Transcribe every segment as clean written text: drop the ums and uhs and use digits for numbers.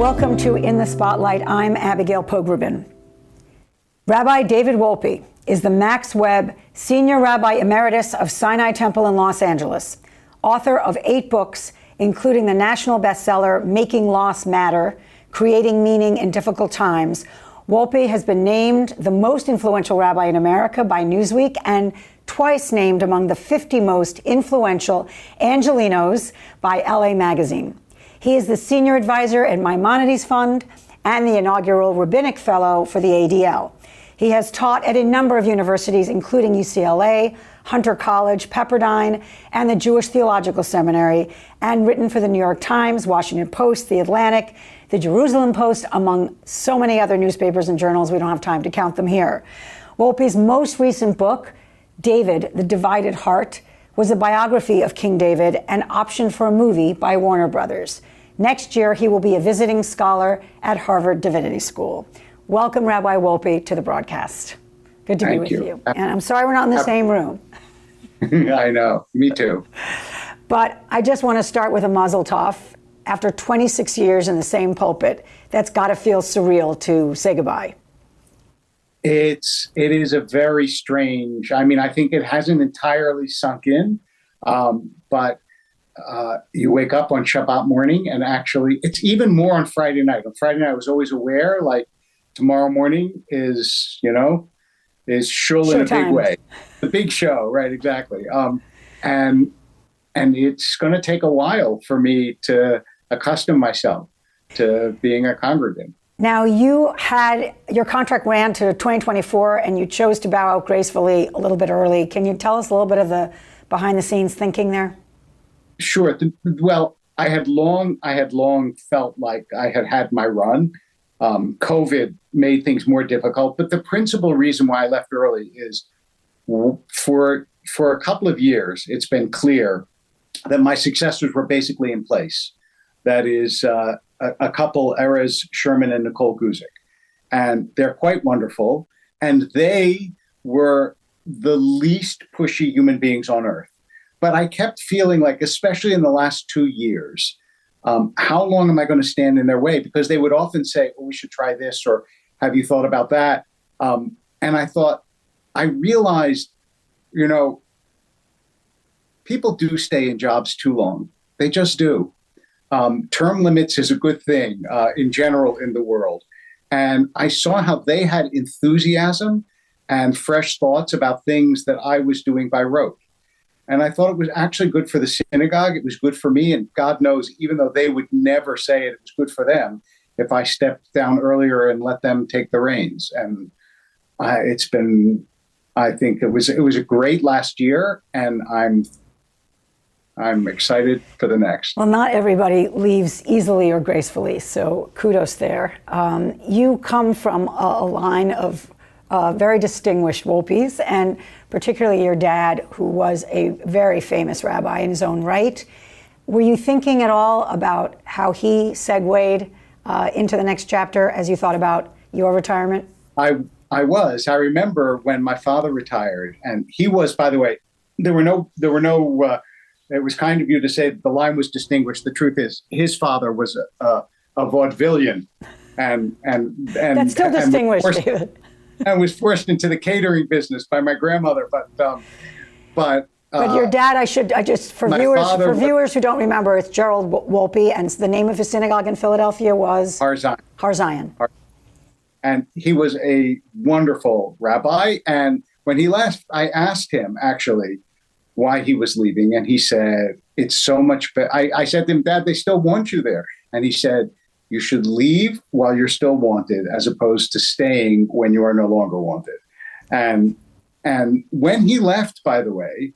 Welcome to In the Spotlight. I'm Abigail Pogrebin. Rabbi David Wolpe is the Max Webb Senior Rabbi Emeritus of Sinai Temple in Los Angeles, author of 8 books, including the national bestseller, Making Loss Matter, Creating Meaning in Difficult Times. Wolpe has been named the most influential rabbi in America by Newsweek and twice named among the 50 most influential Angelenos by LA Magazine. He is the senior advisor at Maimonides Fund and the inaugural rabbinic fellow for the ADL. He has taught at a number of universities, including UCLA, Hunter College, Pepperdine, and the Jewish Theological Seminary, and written for the New York Times, Washington Post, The Atlantic, the Jerusalem Post, among so many other newspapers and journals. We don't have time to count them here. Wolpe's most recent book, David, The Divided Heart, was a biography of King David and optioned for a movie by Warner Brothers. Next year, he will be a visiting scholar at Harvard Divinity School. Welcome, Rabbi Wolpe, to the broadcast. Good to be with you. And I'm sorry we're not in the same room. I know, me too. But I just want to start with a mazel tov. After 26 years in the same pulpit, that's got to feel surreal to say goodbye. It is a very strange, I think it hasn't entirely sunk in, but you wake up on Shabbat morning and actually it's even more on Friday night. On Friday night, I was always aware, like tomorrow morning is shul in a big way. The big show, right, exactly. And it's going to take a while for me to accustom myself to being a congregant. Now, your contract ran to 2024 and you chose to bow out gracefully a little bit early. Can you tell us a little bit of the behind the scenes thinking there? Sure. Well, I had long felt like I had my run. COVID made things more difficult, but the principal reason why I left early is for a couple of years, it's been clear that my successors were basically in place. That is a couple, Erez Sherman and Nicole Guzik. And they're quite wonderful. And they were the least pushy human beings on earth. But I kept feeling like, especially in the last 2 years, how long am I going to stand in their way? Because they would often say, we should try this, or have you thought about that? And I realized, people do stay in jobs too long. They just do. Term limits is a good thing in general in the world. And I saw how they had enthusiasm and fresh thoughts about things that I was doing by rote. And I thought it was actually good for the synagogue. It was good for me. And God knows, even though they would never say it, it was good for them if I stepped down earlier and let them take the reins. And I think it was a great last year. And I'm excited for the next. Well, not everybody leaves easily or gracefully, so kudos there. You come from a line of very distinguished Wolpes, and particularly your dad, who was a very famous rabbi in his own right. Were you thinking at all about how he segued into the next chapter as you thought about your retirement? I was. I remember when my father retired, and he was, by the way, there were no. It was kind of you to say that the line was distinguished. The truth is, his father was a vaudevillian, and that's still distinguished, David. And was forced into the catering business by my grandmother. But your dad, for viewers who don't remember, it's Gerald Wolpe, and the name of his synagogue in Philadelphia was Har Zion. And he was a wonderful rabbi. And when he left, I asked him actually why he was leaving, and he said, "It's so much better." I said to him, "Dad, they still want you there," and he said, "You should leave while you're still wanted, as opposed to staying when you are no longer wanted." And when he left, by the way,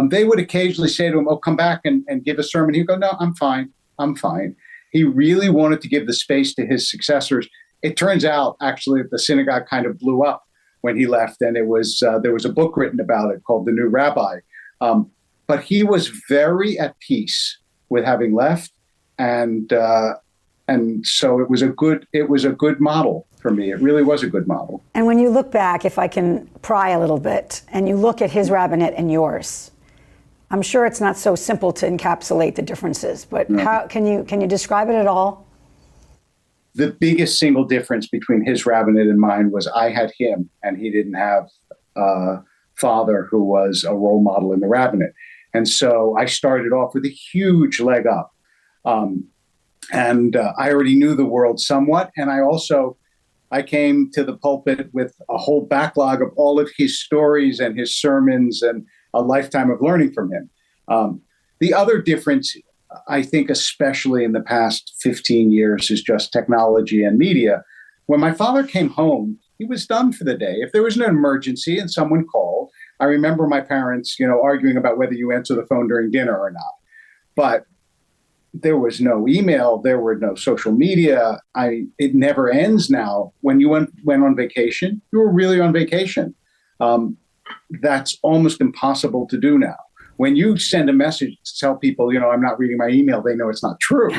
they would occasionally say to him, "Oh, come back and give a sermon." He'd go, "No, I'm fine. I'm fine." He really wanted to give the space to his successors. It turns out, actually, that the synagogue kind of blew up when he left, and it was there was a book written about it called The New Rabbi. But he was very at peace with having left, and so it was a good model for me. It really was a good model. And when you look back, if I can pry a little bit, and you look at his rabbinate and yours, I'm sure it's not so simple to encapsulate the differences, but how can you describe it at all? the biggest single difference between his rabbinate and mine was I had him and he didn't have a father who was a role model in the rabbinate. And so I started off with a huge leg up. I already knew the world somewhat. And I came to the pulpit with a whole backlog of all of his stories and his sermons and a lifetime of learning from him. The other difference, I think, especially in the past 15 years, is just technology and media. When my father came home, he was done for the day. If there was an emergency and someone called, I remember my parents, arguing about whether you answer the phone during dinner or not. But there was no email. There were no social media. It never ends now. When you went on vacation, you were really on vacation. That's almost impossible to do now. When you send a message to tell people, I'm not reading my email, they know it's not true.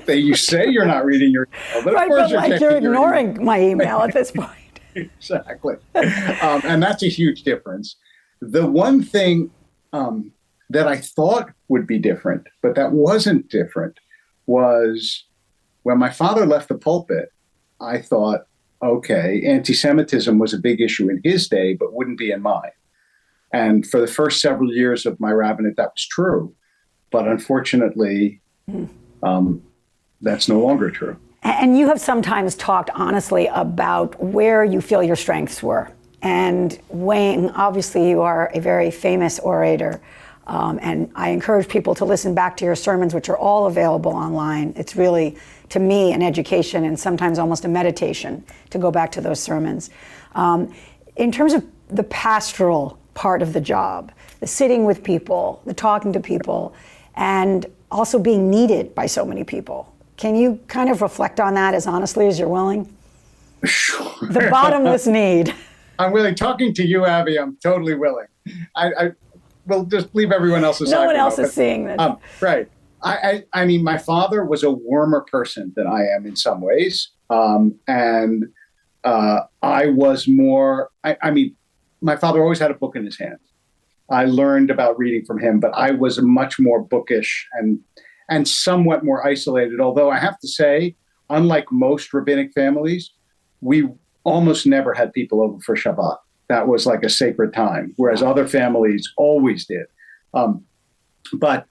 You say you're not reading your email, but of course you're ignoring my email at this point. Exactly. And that's a huge difference. The one thing that I thought would be different, but that wasn't different, was when my father left the pulpit, I thought, okay, anti-Semitism was a big issue in his day, but wouldn't be in mine. And for the first several years of my rabbinate, that was true. But unfortunately, that's no longer true. And you have sometimes talked honestly about where you feel your strengths were. And Wayne, obviously you are a very famous orator. And I encourage people to listen back to your sermons, which are all available online. It's really, to me, an education and sometimes almost a meditation to go back to those sermons. In terms of the pastoral part of the job, the sitting with people, the talking to people, and also being needed by so many people. Can you kind of reflect on that as honestly as you're willing? Sure. The bottomless need. I'm willing. Talking to you, Abby, I'm totally willing. I will just leave everyone else aside. No one else is seeing this. Right. I mean, my father was a warmer person than I am in some ways. I was more, my father always had a book in his hand. I learned about reading from him, but I was much more bookish and somewhat more isolated. Although I have to say, unlike most rabbinic families, we almost never had people over for Shabbat. That was like a sacred time, whereas other families always did. But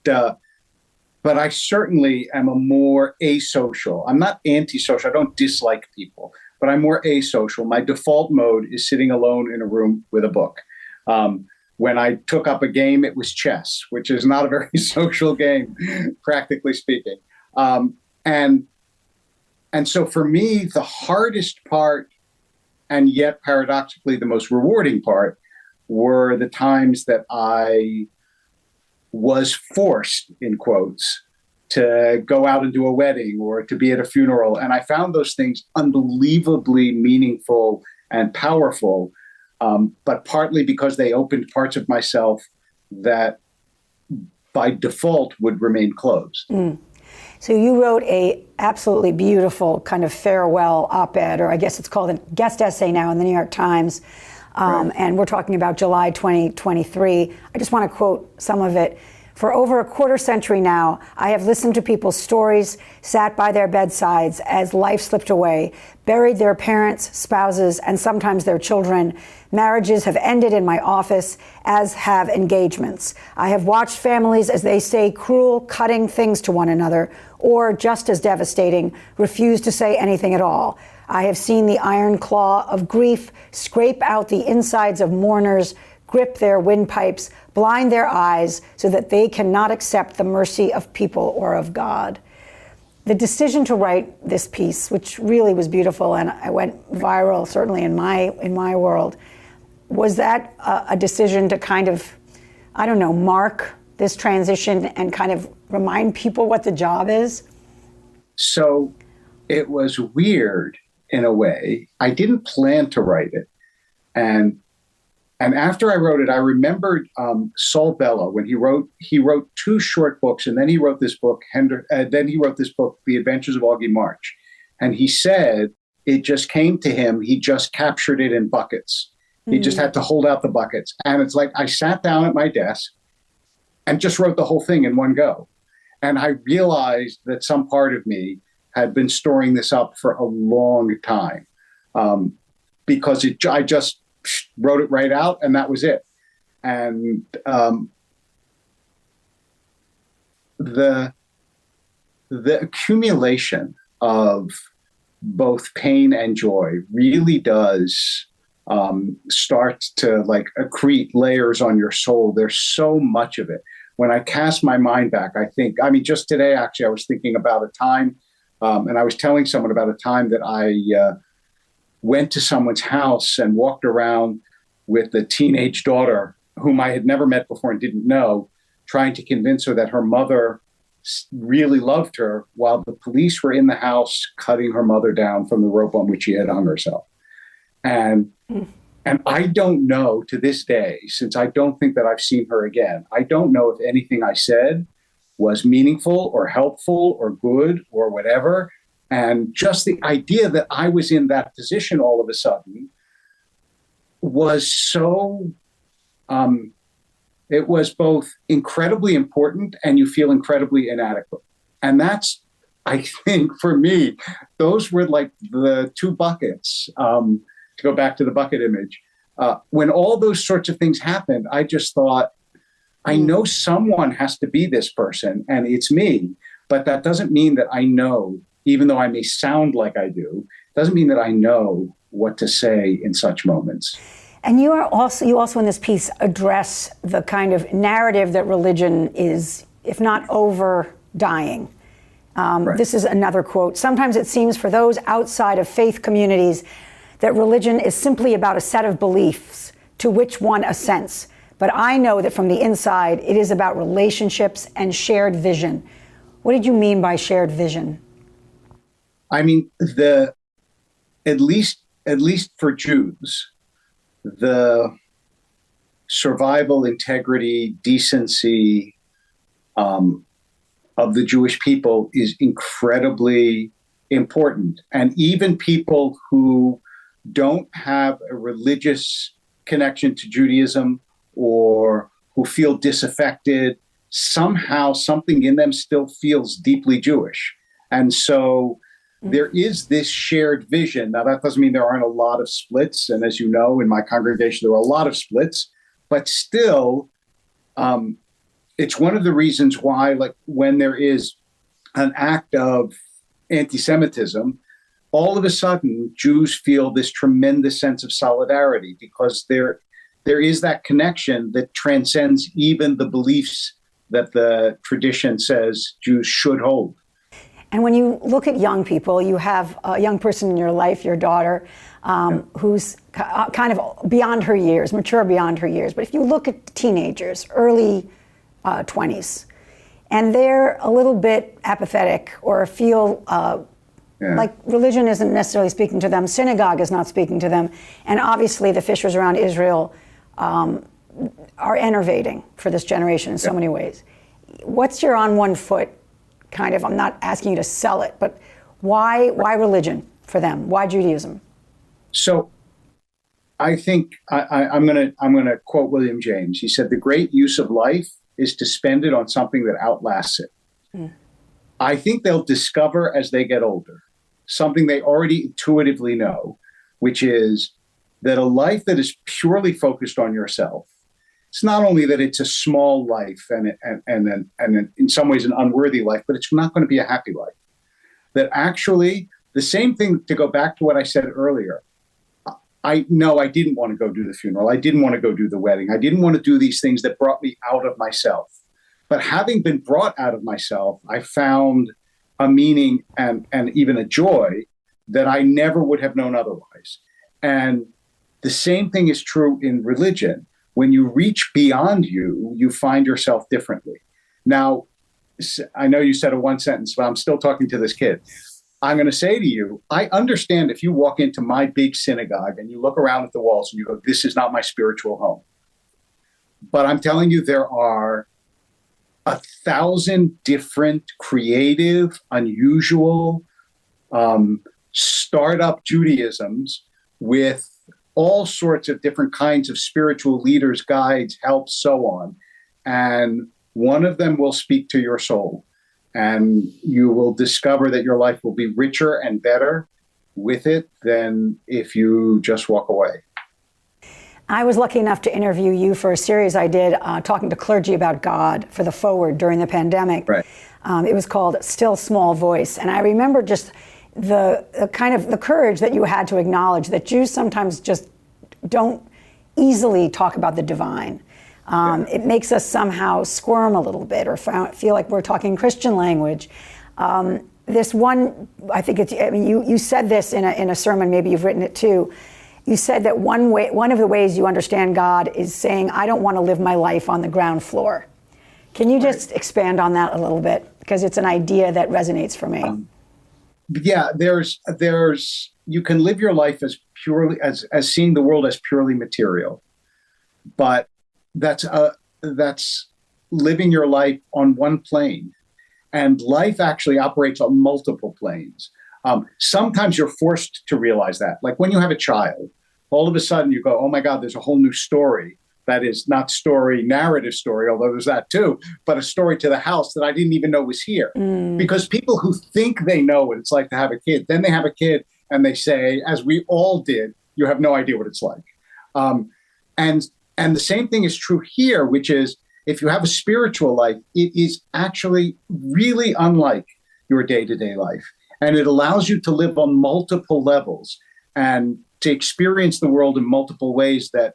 I certainly am a more asocial. I'm not antisocial. I don't dislike people, but I'm more asocial. My default mode is sitting alone in a room with a book. When I took up a game, it was chess, which is not a very social game, practically speaking. And so for me, the hardest part, and yet paradoxically the most rewarding part, were the times that I was forced, in quotes, to go out and do a wedding or to be at a funeral. And I found those things unbelievably meaningful and powerful, but partly because they opened parts of myself that by default would remain closed. So you wrote a absolutely beautiful kind of farewell op-ed, or I guess it's called a guest essay now in the New York Times. Right. And we're talking about July 2023. I just want to quote some of it. For over a quarter century now, I have listened to people's stories, sat by their bedsides as life slipped away, buried their parents, spouses, and sometimes their children. Marriages have ended in my office, as have engagements. I have watched families as they say cruel, cutting things to one another, or just as devastating, refuse to say anything at all. I have seen the iron claw of grief scrape out the insides of mourners, grip their windpipes, blind their eyes so that they cannot accept the mercy of people or of God. The decision to write this piece, which really was beautiful and I went viral, certainly in my world, was that a decision to kind of, mark this transition and kind of remind people what the job is? So it was weird in a way. I didn't plan to write it. And after I wrote it, I remembered Saul Bellow when he wrote 2 short books, and then he wrote this book, The Adventures of Augie March. And he said it just came to him. He just captured it in buckets. He just had to hold out the buckets. And it's like I sat down at my desk and just wrote the whole thing in one go. And I realized that some part of me had been storing this up for a long time, because I just wrote it right out, and that was it. And the accumulation of both pain and joy really does start to like accrete layers on your soul. There's so much of it. When I cast my mind back, just today, actually, I was thinking about a time, and I was telling someone about a time that I went to someone's house and walked around with a teenage daughter whom I had never met before and didn't know, trying to convince her that her mother really loved her, while the police were in the house cutting her mother down from the rope on which she had hung herself. And I don't know to this day, since I don't think that I've seen her again, I don't know if anything I said was meaningful or helpful or good or whatever. And just the idea that I was in that position all of a sudden was so, it was both incredibly important and you feel incredibly inadequate. And that's, I think for me, those were like the two buckets, to go back to the bucket image. When all those sorts of things happened, I just thought, I know someone has to be this person and it's me, but that doesn't mean that I know, even though I may sound like I do, doesn't mean that I know what to say in such moments. And you also in this piece address the kind of narrative that religion is, if not over, dying. Right. This is another quote. Sometimes it seems for those outside of faith communities that religion is simply about a set of beliefs to which one assents. But I know that from the inside, it is about relationships and shared vision. What did you mean by shared vision? I mean, at least for Jews, the survival, integrity, decency of the Jewish people is incredibly important. And even people who don't have a religious connection to Judaism or who feel disaffected, somehow something in them still feels deeply Jewish. And so there is this shared vision. Now, that doesn't mean there aren't a lot of splits. And as you know, in my congregation, there were a lot of splits. But still, it's one of the reasons why, like, when there is an act of antisemitism, all of a sudden, Jews feel this tremendous sense of solidarity because there is that connection that transcends even the beliefs that the tradition says Jews should hold. And when you look at young people, you have a young person in your life, your daughter, who's kind of beyond her years, mature beyond her years. But if you look at teenagers, early 20s, and they're a little bit apathetic or feel like religion isn't necessarily speaking to them, synagogue is not speaking to them, and obviously the fissures around Israel are enervating for this generation in so many ways. What's your on one foot kind of, I'm not asking you to sell it, but why religion for them? Why Judaism? So I think I'm gonna quote William James. He said, "The great use of life is to spend it on something that outlasts it." I think they'll discover as they get older something they already intuitively know, which is that a life that is purely focused on yourself, it's not only that it's a small life and in some ways an unworthy life, but it's not going to be a happy life. That actually, the same thing, to go back to what I said earlier, I didn't want to go do the funeral. I didn't want to go do the wedding. I didn't want to do these things that brought me out of myself. But having been brought out of myself, I found a meaning and even a joy that I never would have known otherwise. And the same thing is true in religion. When you reach beyond you, you find yourself differently. Now, I know you said a one sentence, but I'm still talking to this kid. I'm going to say to you, I understand if you walk into my big synagogue and you look around at the walls and you go, this is not my spiritual home. But I'm telling you, there are 1,000 different creative, unusual, startup Judaisms with all sorts of different kinds of spiritual leaders, guides, helps, so on. And one of them will speak to your soul. and you will discover that your life will be richer and better with it than if you just walk away. I was lucky enough to interview you for a series I did talking to clergy about God for the Forward during the pandemic. Right. It was called Still Small Voice. And I remember just the kind of the courage that you had to acknowledge that Jews sometimes just don't easily talk about the divine. It makes us somehow squirm a little bit or feel like we're talking Christian language. This one, I think it's, I mean, you said this in a sermon, maybe you've written it too. You said that one of the ways you understand God is saying, I don't want to live my life on the ground floor. Can you just expand on that a little bit? Because it's an idea that resonates for me. You can live your life as purely, as seeing the world as purely material, but that's living your life on one plane. And life actually operates on multiple planes. Sometimes you're forced to realize that. Like when you have a child, all of a sudden you go, oh my God, there's a whole new story. That is not narrative story, although there's that too, but a story to the house that I didn't even know was here. Because people who think they know what it's like to have a kid, then they have a kid and they say, as we all did, you have no idea what it's like. And the same thing is true here, which is if you have a spiritual life, it is actually really unlike your day-to-day life. And it allows you to live on multiple levels and to experience the world in multiple ways that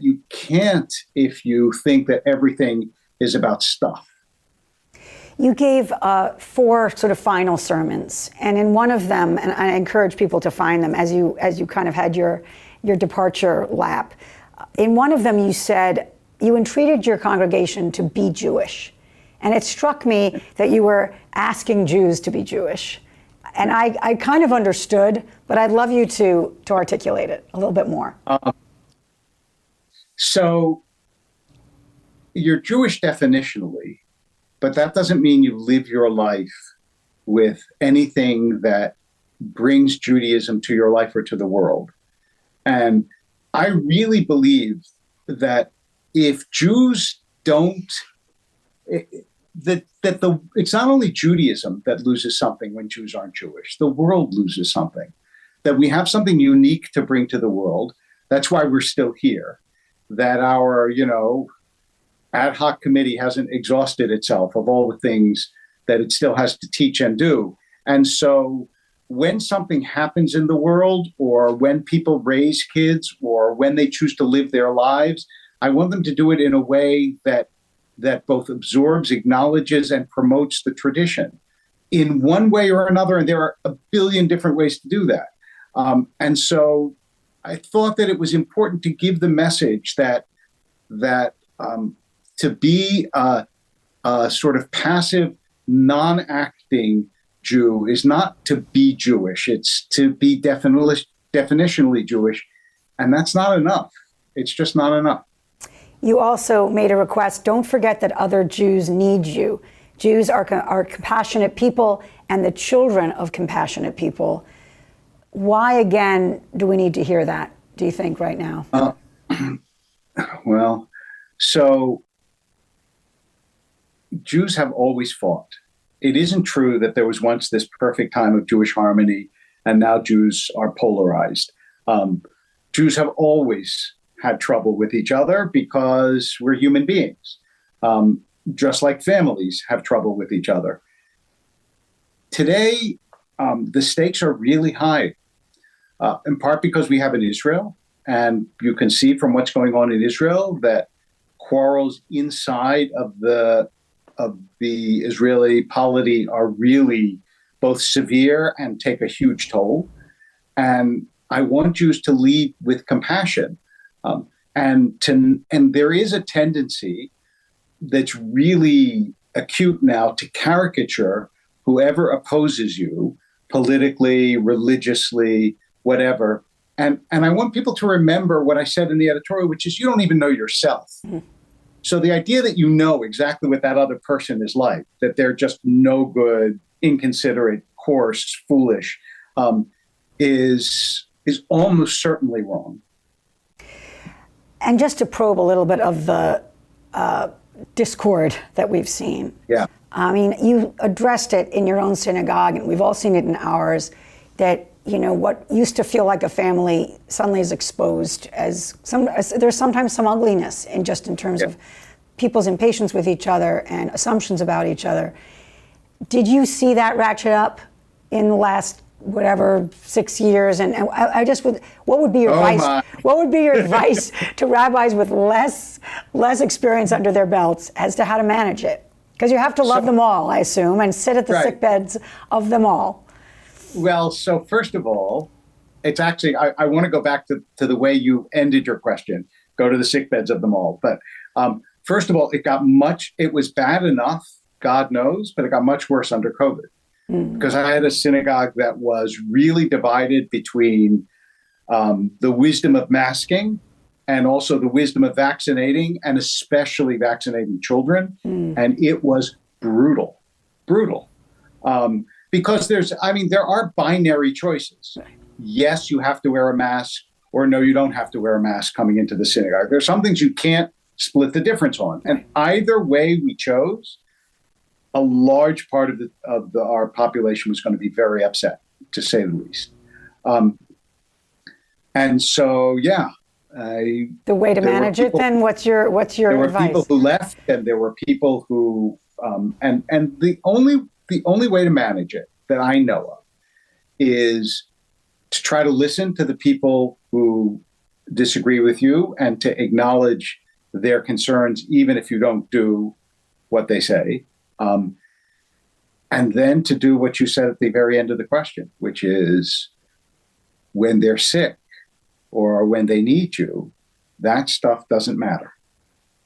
you can't if you think that everything is about stuff. You gave 4 sort of final sermons, and in one of them, and I encourage people to find them as you kind of had your departure lap. In one of them, you said you entreated your congregation to be Jewish, and it struck me that you were asking Jews to be Jewish, and I kind of understood, but I'd love you to articulate it a little bit more. So you're Jewish definitionally, but that doesn't mean you live your life with anything that brings Judaism to your life or to the world. And I really believe that if Jews don't, it's not only Judaism that loses something when Jews aren't Jewish, the world loses something, that we have something unique to bring to the world. That's why we're still here. That our, ad hoc committee hasn't exhausted itself of all the things that it still has to teach and do. And so when something happens in the world, or when people raise kids, or when they choose to live their lives, I want them to do it in a way that both absorbs, acknowledges, and promotes the tradition in one way or another. And there are a billion different ways to do that. And so I thought that it was important to give the message that to be a sort of passive, non-acting Jew is not to be Jewish. It's to be definitionally Jewish, and that's not enough. It's just not enough. You also made a request. Don't forget that other Jews need you. Jews are compassionate people, and the children of compassionate people. Why, again, do we need to hear that, do you think, right now? Well, so Jews have always fought. It isn't true that there was once this perfect time of Jewish harmony, and now Jews are polarized. Jews have always had trouble with each other because we're human beings, just like families have trouble with each other. Today, the stakes are really high, in part because we have an Israel, and you can see from what's going on in Israel that quarrels inside of the Israeli polity are really both severe and take a huge toll. And I want Jews to lead with compassion, and there is a tendency that's really acute now to caricature whoever opposes you politically, religiously, whatever. And I want people to remember what I said in the editorial, which is you don't even know yourself. Mm-hmm. So the idea that you know exactly what that other person is like, that they're just no good, inconsiderate, coarse, foolish, is almost certainly wrong. And just to probe a little bit of the discord that we've seen. Yeah. I mean, you addressed it in your own synagogue, and we've all seen it in ours, that, you know, what used to feel like a family suddenly is exposed there's sometimes some ugliness in terms of people's impatience with each other and assumptions about each other. Did you see that ratchet up in the last, 6 years? And I just would, what would be your advice? My. What would be your advice to rabbis with less experience under their belts as to how to manage it? Because you have to love them all, I assume, and sit at the sick beds of them all. Well, so first of all, it's actually, I want to go back to the way you ended your question, go to the sick beds of them all. But first of all, it was bad enough, God knows, but it got much worse under COVID. Because I had a synagogue that was really divided between the wisdom of masking and also the wisdom of vaccinating, and especially vaccinating children. And it was brutal. Because there are binary choices. Yes, you have to wear a mask, or no, you don't have to wear a mask coming into the synagogue. There's some things you can't split the difference on. And either way we chose, a large part of our population was going to be very upset, to say the least. And so, the way to manage it, then, what's your advice? There were people who left, and there were people who, and the only way to manage it that I know of is to try to listen to the people who disagree with you and to acknowledge their concerns, even if you don't do what they say. And then to do what you said at the very end of the question, which is when they're sick or when they need you, that stuff doesn't matter.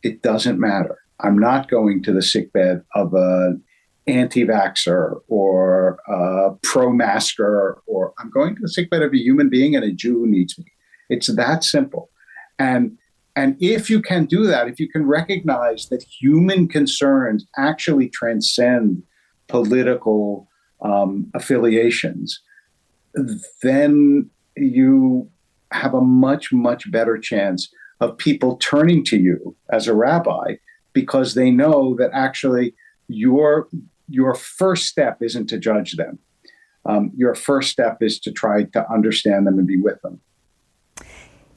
It doesn't matter. I'm not going to the sickbed of an anti-vaxxer or a pro-masker, or I'm going to the sickbed of a human being and a Jew who needs me. It's that simple. And if you can do that, if you can recognize that human concerns actually transcend political affiliations, then you have a much, much better chance of people turning to you as a rabbi, because they know that actually your first step isn't to judge them. Your first step is to try to understand them and be with them.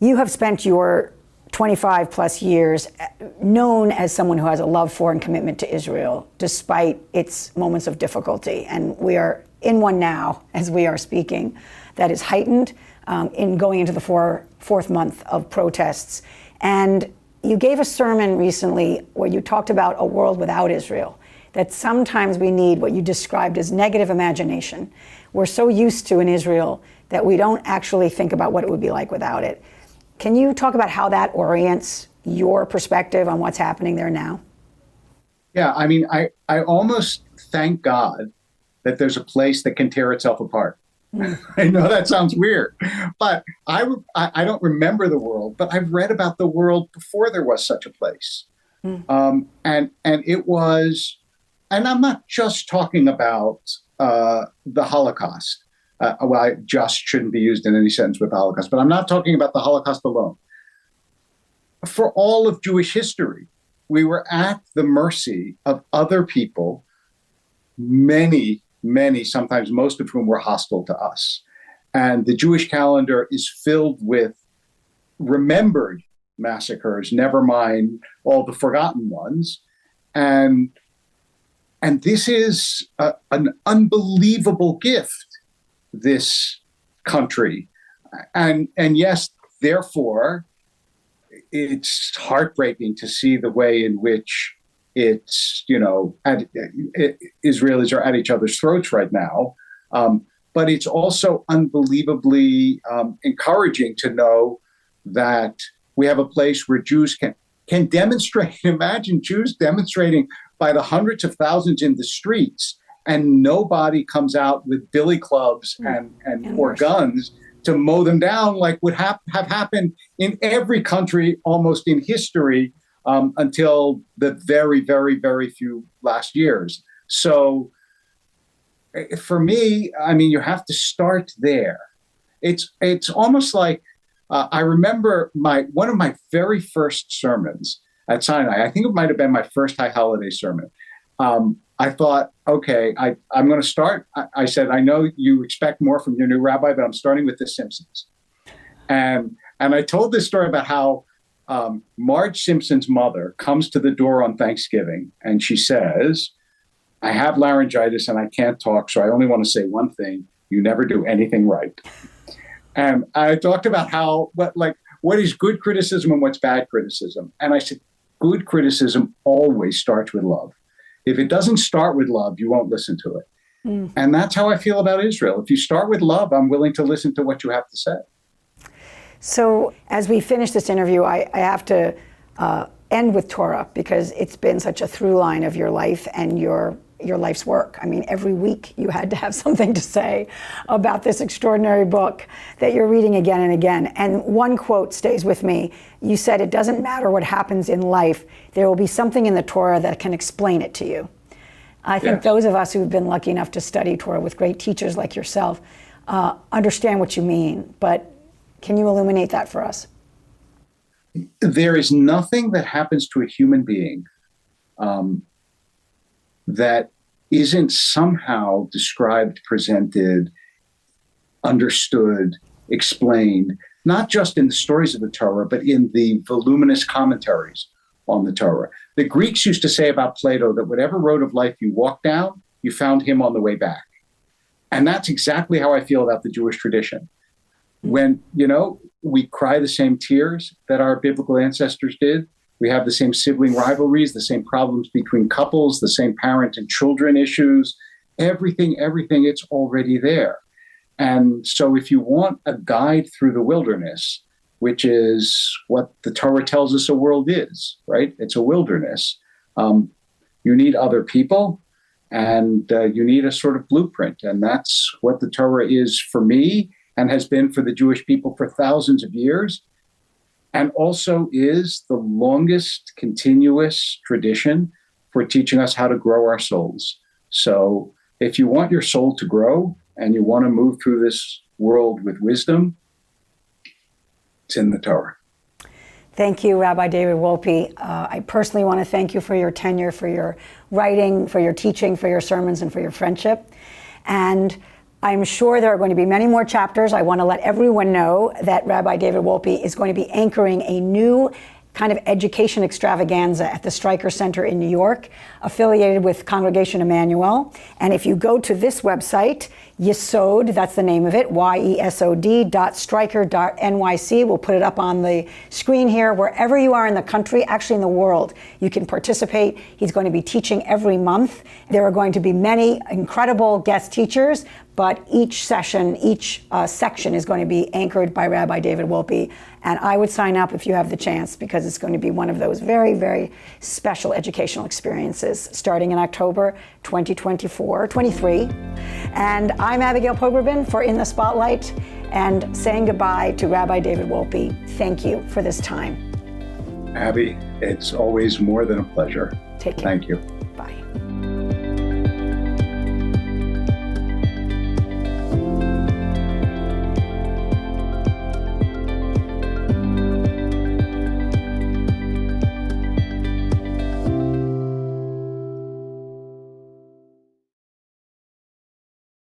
You have spent your 25 plus years known as someone who has a love for and commitment to Israel, despite its moments of difficulty. And we are in one now, as we are speaking, that is heightened in going into the fourth month of protests. And you gave a sermon recently where you talked about a world without Israel, that sometimes we need what you described as negative imagination. We're so used to in Israel that we don't actually think about what it would be like without it. Can you talk about how that orients your perspective on what's happening there now? Yeah, I mean, I almost thank God that there's a place that can tear itself apart. I know that sounds weird, but I don't remember the world, but I've read about the world before there was such a place. And it was, and I'm not just talking about the Holocaust. Well, I just shouldn't be used in any sentence with the Holocaust, but I'm not talking about the Holocaust alone. For all of Jewish history, we were at the mercy of other people, many, sometimes most of whom were hostile to us. And the Jewish calendar is filled with remembered massacres, never mind all the forgotten ones. And this is an unbelievable gift, this country. And yes, therefore, it's heartbreaking to see the way in which it's, Israelis are at each other's throats right now. But it's also unbelievably encouraging to know that we have a place where Jews can demonstrate. Imagine Jews demonstrating by the hundreds of thousands in the streets, and nobody comes out with billy clubs and or guns to mow them down, like would have happened in every country almost in history until the very, very, very few last years. So for me, I mean, you have to start there. It's almost like I remember one of my very first sermons at Sinai. I think it might have been my first high holiday sermon. I thought, okay, I'm going to start. I said, I know you expect more from your new rabbi, but I'm starting with The Simpsons. And I told this story about how Marge Simpson's mother comes to the door on Thanksgiving, and she says, I have laryngitis and I can't talk, so I only want to say one thing. You never do anything right. And I talked about what is good criticism and what's bad criticism. And I said, good criticism always starts with love. If it doesn't start with love, you won't listen to it. Mm. And that's how I feel about Israel. If you start with love, I'm willing to listen to what you have to say. So as we finish this interview, I have to end with Torah, because it's been such a through line of your life and your life's work. I mean, every week you had to have something to say about this extraordinary book that you're reading again and again. And one quote stays with me. You said, it doesn't matter what happens in life, there will be something in the Torah that can explain it to you. I think those of us who've been lucky enough to study Torah with great teachers like yourself understand what you mean, but can you illuminate that for us? There is nothing that happens to a human being that isn't somehow described, presented, understood, explained, not just in the stories of the Torah, but in the voluminous commentaries on the Torah. The Greeks used to say about Plato that whatever road of life you walked down, you found him on the way back. And that's exactly how I feel about the Jewish tradition. When, we cry the same tears that our biblical ancestors did, we have the same sibling rivalries, the same problems between couples, the same parent and children issues, everything, it's already there. And so if you want a guide through the wilderness, which is what the Torah tells us a world is, right? It's a wilderness. You need other people, and you need a sort of blueprint. And that's what the Torah is for me and has been for the Jewish people for thousands of years. And also is the longest continuous tradition for teaching us how to grow our souls. So if you want your soul to grow and you want to move through this world with wisdom, it's in the Torah. Thank you, Rabbi David Wolpe. I personally want to thank you for your tenure, for your writing, for your teaching, for your sermons, and for your friendship. And I'm sure there are going to be many more chapters. I want to let everyone know that Rabbi David Wolpe is going to be anchoring a new kind of education extravaganza at the Stryker Center in New York, affiliated with Congregation Emmanuel. And if you go to this website, Yesod, that's the name of it, yesod.stryker.nyc. We'll put it up on the screen here. Wherever you are in the country, actually in the world, you can participate. He's going to be teaching every month. There are going to be many incredible guest teachers, but each section is going to be anchored by Rabbi David Wolpe. And I would sign up if you have the chance, because it's going to be one of those very, very special educational experiences starting in October 2023. And I'm Abigail Pogrebin for In the Spotlight, and saying goodbye to Rabbi David Wolpe. Thank you for this time. Abby, it's always more than a pleasure. Take care. Thank you.